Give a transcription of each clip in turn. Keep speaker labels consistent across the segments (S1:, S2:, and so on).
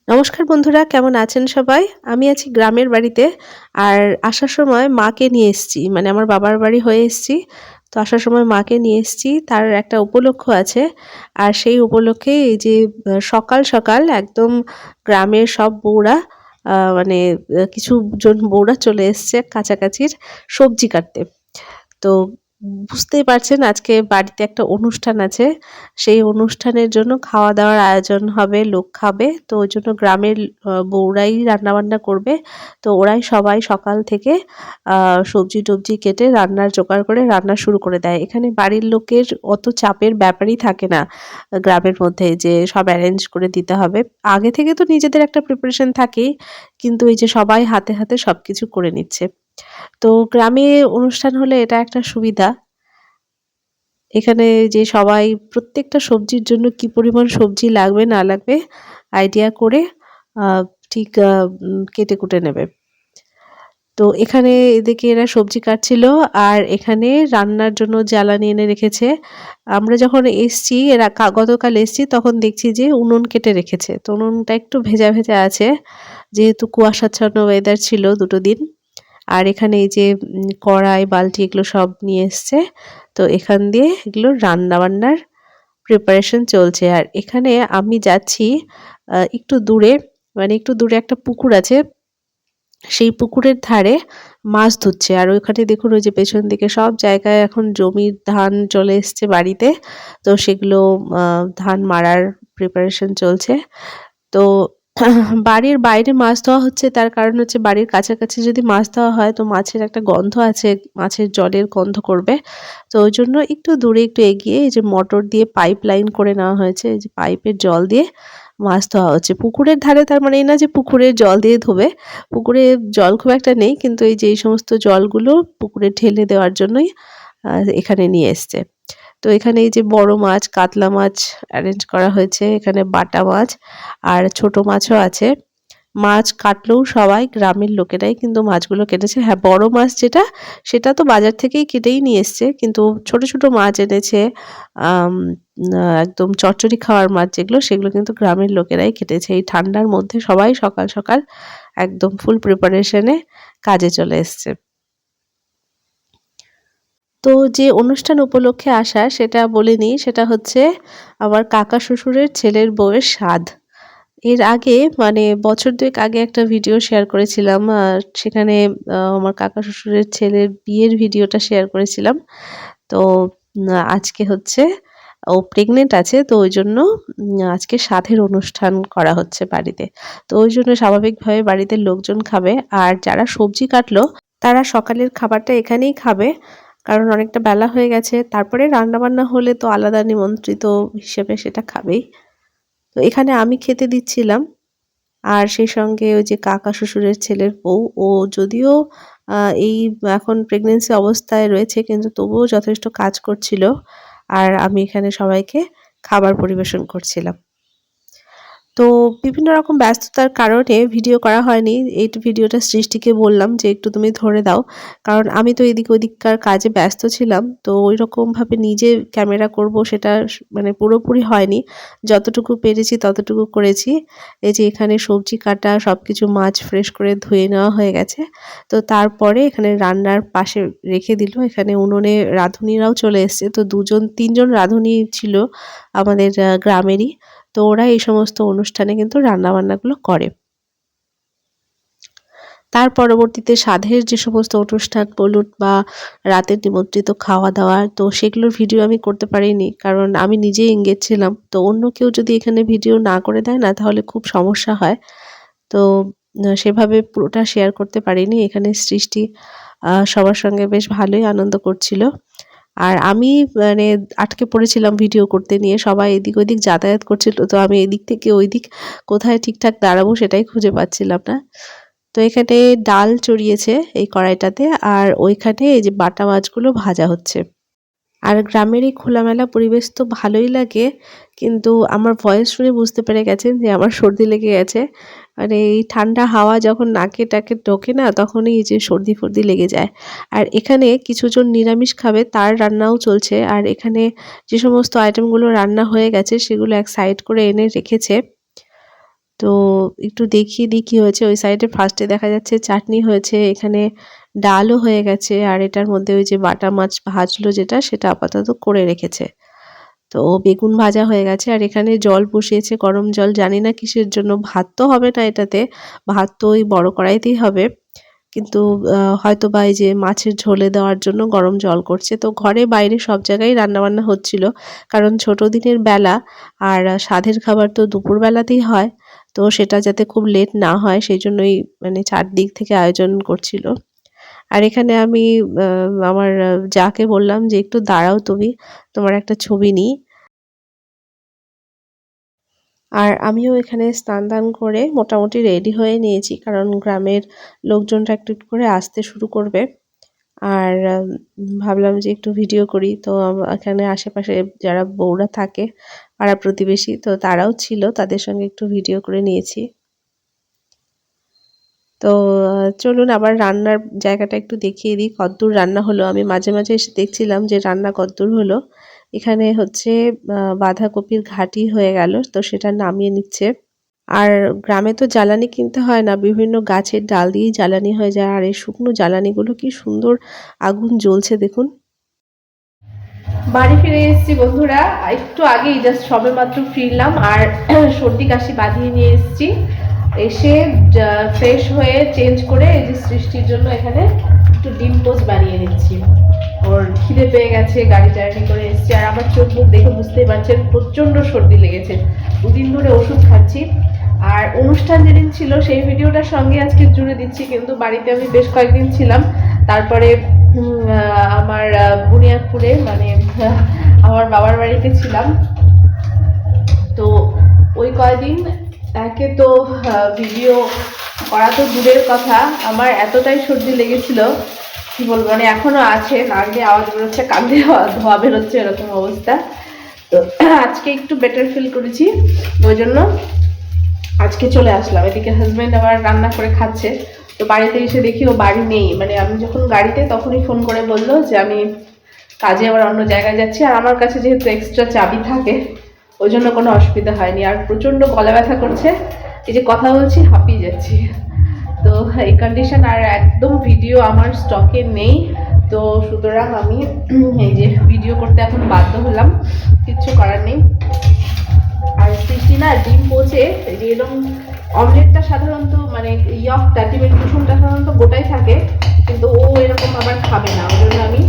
S1: নমস্কার বন্ধুরা, কেমন আছেন সবাই? আমি আছি গ্রামের বাড়িতে। আর আসার সময় মাকে নিয়ে এসেছি। মানে আমার বাবার বাড়ি হয়ে এসেছি। তো আসার সময় মাকে নিয়ে এসেছি। তার একটা উপলক্ষ আছে। আর সেই উপলক্ষে এই যে সকাল সকাল একদম গ্রামের সব বউরা মানে কিছু জন বউরা চলে এসছে কাছাকাছির সবজি কাটতে। তো বুঝতেই পারছেন আজকে বাড়িতে একটা অনুষ্ঠান আছে। সেই অনুষ্ঠানের জন্য খাওয়া-দাওয়ার আয়োজন হবে, লোক খাবে। তো ওইজন্য গ্রামের বউরাই রান্নাবান্না করবে। তো ওরাই সবাই সকাল থেকে আ সবজি-টবজি কেটে রান্নার জোগাড় করে রান্না শুরু করে দেয়। এখানে বাড়ির লোকের অত চাপের ব্যাপারই থাকে না গ্রামের মধ্যে যে সব এরেঞ্জ করে দিতে হবে। আগে থেকে তো নিজেদের একটা প্রিপারেশন থাকেই। কিন্তু এই যে সবাই হাতে, হাতে সবকিছু করে নিচ্ছে। তো গ্রামে অনুষ্ঠান হলে এটা একটা সুবিধা। এখানে যে সবাই প্রত্যেকটা সবজির জন্য কি পরিমাণ সবজি লাগবে না লাগবে আইডিয়া করে আ ঠিক কেটে-কুটে নেবে। তো এখানে এদিকে এরা সবজি কাটছিল আর এখানে রান্নার জন্য জ্বালানি এনে রেখেছে। আমরা যখন এসছি এরা গতকাল এসছি তখন দেখছি যে উনুন কেটে রেখেছে। তো উনুনটা একটু ভেজা, ভেজা আছে। যেহেতু কুয়াশাচ্ছন্ন ওয়েদার ছিল ২ টো দিন। আর এখানে এই যে কড়াই, বালতি এগুলো সব নিয়ে এসছে। তো এখান দিয়ে এগুলো রান্না-বান্নার প্রিপারেশন চলছে। আর এখানে আমি যাচ্ছি একটু দূরে, মানে একটু দূরে একটা পুকুর আছে। সেই পুকুরের ধারে মাছ ধুচ্ছে। আর ওইখানে দেখুন ওই যে পেছন দিকে সব জায়গায় এখন জমির ধান চলে এসছে বাড়িতে। তো সেগুলো আ ধান মাড়ার প্রিপারেশন চলছে। তো বাড়ির বাইরে মাছ ধোয়া হচ্ছে তার কারণ হচ্ছে বাড়ির কাছাকাছি যদি মাছ ধোয়া হয় তো মাছের একটা গন্ধ আছে, মাছের জলের গন্ধ করবে। তো ওইজন্য একটু দূরে একটু এগিয়ে এই যে মোটর দিয়ে পাইপ লাইন করে নেওয়া হয়েছে। এই যে পাইপের জল দিয়ে মাছ ধোয়া হচ্ছে। পুকুরের ধারে তার মানে এই না যে পুকুরের জল দিয়ে ধোবে। পুকুরে জল খুব একটা নেই কিন্তু এই যে এই সমস্ত জলগুলো পুকুরে ঢেলে দেওয়ার জন্যই আ এখানে নিয়ে এসছে। তো এখানে এই যে বড় মাছ, কাতলা মাছ এরেঞ্জ করা হয়েছে। এখানে বাটা মাছ আর ছোট মাছও আছে। মাছ কাটলেও সবাই গ্রামের লোকেরাই কিন্তু মাছগুলো কেটেছে। হ্যাঁ, বড় মাছ যেটা সেটা তো বাজার থেকেই কেটেই নিয়ে এসছে। কিন্তু ছোট, ছোট মাছ এনেছে। আম একদম চচ্চড়ি খাওয়ার মাছ যেগুলো সেগুলো কিন্তু গ্রামের লোকেরাই কেটেছে। এই ঠান্ডার মধ্যে সবাই সকাল, সকাল একদম ফুল প্রিপারেশন এ কাজে চলে এসছে। তো যে অনুষ্ঠান উপলক্ষে আসা সেটা বলে নিই, সেটা হচ্ছে আমার কাকা শ্বশুরের ছেলের বউয়ের শ্রাদ্ধ। এর আগে মানে বছর ২ এক আগে একটা ভিডিও শেয়ার করেছিলাম। সেখানে আমার কাকা শ্বশুরের ছেলের বিয়ের ভিডিওটা শেয়ার করেছিলাম। তো আজকে হচ্ছে ও প্রেগনেন্ট আছে তো ওইজন্য আজকে সাধের অনুষ্ঠান করা হচ্ছে বাড়িতে। তো ওইজন্য স্বাভাবিকভাবে বাড়িতে লোকজন খাবে। আর যারা সবজি কাটলো তারা সকালের খাবারটা এখানেই খাবে। কারণ অনেকটা বেলা হয়ে গেছে। তারপরে রান্নাবান্না হলে তো আলাদা নিমন্ত্রিত হিসেবে সেটা খাবেই। তো এখানে আমি খেতে দিচ্ছিলাম। আর সেই সঙ্গে ওই যে কাকা শ্বশুরের ছেলের বউ, ও যদিও আ এই এখন প্রেগন্যান্সি অবস্থায় রয়েছে কিন্তু তবুও যথেষ্ট কাজ করছিল। আর আমি এখানে সবাইকে খাবার পরিবেশন করছিলাম। তো বিভিন্ন রকম ব্যস্ততার কারণে ভিডিও করা হয়নি। এই ভিডিওটা সৃষ্টিকে বললাম যে, "একটু তুমি ধরে দাও।" কারণ আমি তো এদিক ওদিককার কাজে ব্যস্ত ছিলাম। তো ঐরকমভাবে নিজে ক্যামেরা করব সেটা মানে পুরোপুরি হয়নি। যতটুকু পেরেছি ততটুকু করেছি। এই যে এখানে সবজি কাটা সবকিছু মাছ ফ্রেশ করে ধুয়ে নেওয়া হয়ে গেছে। তো তারপরে এখানে রান্নার পাশে রেখে দিল। এখানে উনুনে রাঁধুনিরাও চলে এসছে। তো ৩ জন রাঁধুনি ছিল আমাদের গ্রামেরই। তো ওরা এই সমস্ত অনুষ্ঠানে কিন্তু রান্নাবান্নাগুলো করে। তার পরবর্তীতে সাধের যে সমস্ত অনুষ্ঠান বলুন বা রাতের নিমন্ত্রিত খাওয়া-দাওয়া তো সেগুলোর ভিডিও আমি করতে পারিনি। কারণ আমি নিজেই এঙ্গেজ ছিলাম। তো অন্য কেউ যদি এখানে ভিডিও না করে দেয় না তাহলে খুব সমস্যা হয়। তো সেভাবে পুরোটা শেয়ার করতে পারিনি। এখানে সৃষ্টি সবার সঙ্গে বেশ ভালোই আনন্দ করছিল। আর আমি মানে আটকে পড়েছিলাম ভিডিও করতে নিয়ে। সবাই এদিক ওদিক যাতায়াত করছিল। তো আমি এদিক থেকে ওইদিক কোথায় ঠিকঠাক দাঁড়াবো সেটাই খুঁজে পাচ্ছিলাম না। তো এখানে ডাল চড়িয়েছে এই কড়াইটাতে আর ওইখানে এই যে বাটা মাছগুলো ভাজা হচ্ছে। আর গ্রামের এই খোলামেলা পরিবেশ তো ভালোই লাগে। কিন্তু আমার ভয়েস শুনে বুঝতে পেরে গেছেন যে আমার সর্দি লেগে গেছে। মানে এই ঠান্ডা হাওয়া যখন নাকে-টাকে ঢোকে না তখনই এই যে সর্দি-ফর্দি লেগে যায়। আর এখানে কিছুজন নিরামিষ খাবে তার রান্নাও চলছে। আর এখানে যে সমস্ত আইটেমগুলো রান্না হয়ে গেছে সেগুলো এক সাইড করে এনে রেখেছে। তো একটু দেখিয়ে দিই কী হয়েছে। ওই সাইডে ফার্স্টে দেখা যাচ্ছে চাটনি হয়েছে, এখানে ডালও হয়ে গেছে, আর এটার মধ্যে ওই যে বাটা মাছ ভাজলো যেটা, সেটা আপাতত করে রেখেছে। তো বেগুন ভাজা হয়ে গেছে, আর এখানে জল বসিয়েছে, গরম জল, জানি না কিসের জন্য। ভাত তো হবে না এটাতে, ভাত তো ওই বড় কড়াইতেই হবে, কিন্তু হয়তো বা এই যে মাছের ঝোলে দেওয়ার জন্য গরম জল করছে। তো ঘরে বাইরে সব জায়গায় রান্নাবান্না হচ্ছিল, কারণ ছোট দিনের বেলা, আর সাধের খাবার তো দুপুরবেলাতেই হয়। তো সেটা যাতে খুব লেট না হয় সেই জন্যই মানে চারদিক থেকে আয়োজন করছিল। আর এখানে আমি আমার যাকে বললাম যে একটু দাঁড়াও তুমি, তোমার একটা ছবি নিই। আর আমিও এখানে স্নান দান করে মোটামুটি রেডি হয়ে নিয়েছি, কারণ গ্রামের লোকজনরা একটু একটু করে আসতে শুরু করবে। আর ভাবলাম যে একটু ভিডিও করি। তো এখানে আশেপাশে যারা বউরা থাকে, পাড়া প্রতিবেশী, তো তারাও ছিল, তাদের সঙ্গে একটু ভিডিও করে নিয়েছি। তো চলুন আবার রান্নার জায়গাটা একটু দেখিয়ে দিই কতদূর রান্না হলো। আমি মাঝে মাঝে এসে দেখছিলাম যে রান্না কতদূর হলো। এখানে হচ্ছে বাঁধাকপির ঘাটি হয়ে গেল, তো সেটা নামিয়ে নিচ্ছে। আর গ্রামে তো জ্বালানি কিনতে হয় না, বিভিন্ন গাছের ডাল দিয়েই জ্বালানি হয়ে যায়। আর এই শুকনো জ্বালানিগুলো কি সুন্দর আগুন জ্বলছে দেখুন। বাড়ি ফিরে এসেছি বন্ধুরা, একটু আগেই জাস্ট সবে মাত্র ফিরলাম, আর সর্দি কাশি বাঁধিয়ে নিয়ে এসেছি। এসে ফ্রেশ হয়ে চেঞ্জ করে এই যে সৃষ্টির জন্য এখানে একটু ডিম পোস্ট বানিয়ে নিচ্ছি। ওর খিদে পেয়ে গেছে, গাড়ি জার্নি করে এসেছি, আর আমার চোখ মুখ দেখে বুঝতেই পারছেন প্রচণ্ড সর্দি লেগেছে, দুদিন ধরে ওষুধ খাচ্ছি। আর অনুষ্ঠান যেদিন ছিল সেই ভিডিওটার সঙ্গে আজকে জুড়ে দিচ্ছি, কিন্তু বাড়িতে আমি বেশ কয়েকদিন ছিলাম। তারপরে আমার বুনিয়াদপুরে মানে আমার বাবার বাড়িতে ছিলাম। তো ওই কয়দিন একে তো ভিডিও করা তো দূরের কথা, আমার এতটাই সর্দি লেগেছিল কি বলবো, মানে এখনো আছে, নাক দিয়ে আওয়াজ বেরোচ্ছে, কান দিয়ে ধোয়া বেরোচ্ছে, এরকম অবস্থা। তো আজকে একটু বেটার ফিল করেছি, ওই জন্য আজকে চলে আসলাম। এদিকে হাজব্যান্ড আবার রান্না করে খাচ্ছে। তো বাড়িতে এসে দেখি ও বাড়ি নেই, মানে আমি যখন গাড়িতে তখনই ফোন করে বললো যে আমি কাজে আবার অন্য জায়গায় যাচ্ছি। আর আমার কাছে যেহেতু এক্সট্রা চাবি থাকে, ওই জন্য কোনো অসুবিধা হয়নি। আর প্রচণ্ড গলা ব্যথা করছে, এই যে কথা বলছি হাঁপিয়ে যাচ্ছি। তো এই কন্ডিশন, আর একদম ভিডিও আমার স্টকে নেই, তো সুতরাং আমি এই যে ভিডিও করতে এখন বাধ্য হলাম, কিচ্ছু করার নেই। আর সৃষ্টি না ডিম পোচে যে এরকম অমলেটটা সাধারণত মানে ইয়কটা, ডিমের কুসুমটা সাধারণত গোটাই থাকে, কিন্তু ও এরকম আবার খাবে না, ওই জন্য আমি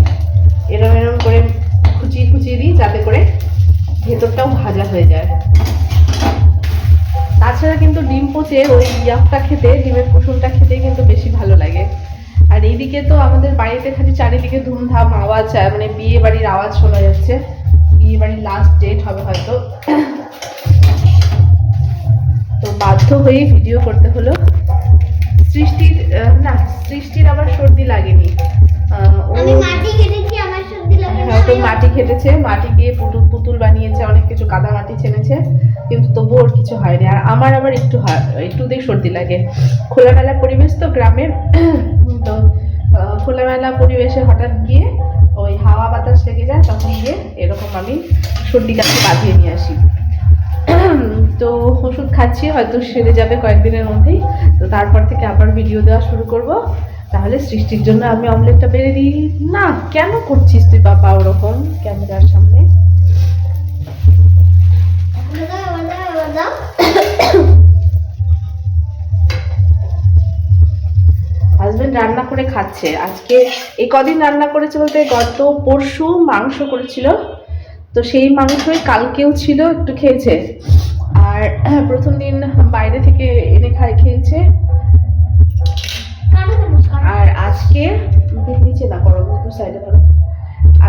S1: এরকম এরকম করে খুচিয়ে খুচিয়ে দিই, যাতে করে ভেতরটাও ভাজা হয়ে যায়। তাছাড়া কিন্তু ডিম পচে ওই ইয়কটা খেতে, ডিমের কুসুমটা খেতে কিন্তু বেশি ভালো লাগে। আর এইদিকে তো আমাদের বাড়িতে খালি চারিদিকে ধুমধাম আওয়াজ, মানে বিয়ে বাড়ির আওয়াজ শোনা যাচ্ছে। বিয়ে বাড়ির লাস্ট ডেট হবে হয়তো, তো বাধ্য হয়েই ভিডিও করতে হলো। সৃষ্টির না, সৃষ্টির আবার সর্দি লাগেনি, হয়তো মাটি খেটেছে, মাটি দিয়ে পুতুল পুতুল বানিয়েছে, অনেক কিছু কাদা মাটি ছেনেছে, কিন্তু তবুও ওর কিছু হয়নি। আর আমার আবার একটুতেই সর্দি লাগে। খোলামেলা পরিবেশ তো গ্রামের, তো খোলামেলা পরিবেশে হঠাৎ গিয়ে ওই হাওয়া বাতাস লেগে যায়, তখন গিয়ে এরকম আমি সর্দি কাশি বাঁধিয়ে নিয়ে আসি। তো ওষুধ খাচ্ছি, হয়তো সেরে যাবে কয়েকদিনের মধ্যেই। তো তারপর থেকে আবার ভিডিও দেওয়া শুরু করব। তাহলে সৃষ্টির জন্য আমি অমলেটটা বেড়ে দিই। না, কেন করছিস তুই বাবা ওরকম ক্যামেরার সামনে? হাজবেন্ড রান্না করে খাচ্ছে আজকে। এই কদিন রান্না করেছে বলতে গত পরশু মাংস করেছিল, তো সেই মাংসই কালকেও ছিল, একটু খেয়েছে। আর প্রথম দিন বাইরে থেকে এনে খেয়েছে। আর আজকে নিচে না করো, সাইডে করো।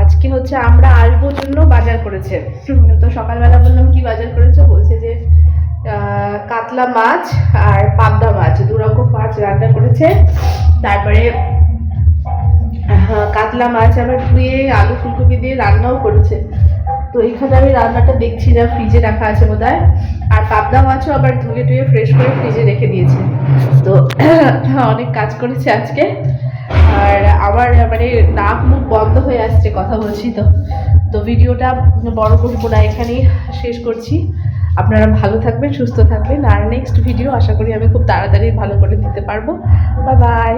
S1: আজকে হচ্ছে আমরা আসবো জন্য বাজার করেছে। তো সকালবেলা বললাম কি বাজার করেছে, বলছে যে কাতলা মাছ আর পাবদা মাছ, দুরকম মাছ রান্না করেছে। তারপরে কাতলা মাছ আবার ধুয়ে আলু ফুলকপি দিয়ে রান্নাও করেছে। তো এখানে আমি রান্নাটা দেখছি না, ফ্রিজে রাখা আছে বোধহয়। আর পাবদা মাছও আবার ধুয়ে টুয়ে ফ্রেশ করে ফ্রিজে রেখে দিয়েছে। তো অনেক কাজ করেছে আজকে। আর আমার মানে নাক মুখ বন্ধ হয়ে আসছে কথা বলছি, তো ভিডিওটা বড় করবো না, এখানেই শেষ করছি। আপনারা ভালো থাকবেন, সুস্থ থাকবেন। আর নেক্সট ভিডিও আশা করি আমি খুব তাড়াতাড়ি ভালো করে দিতে পারবো। Bye bye.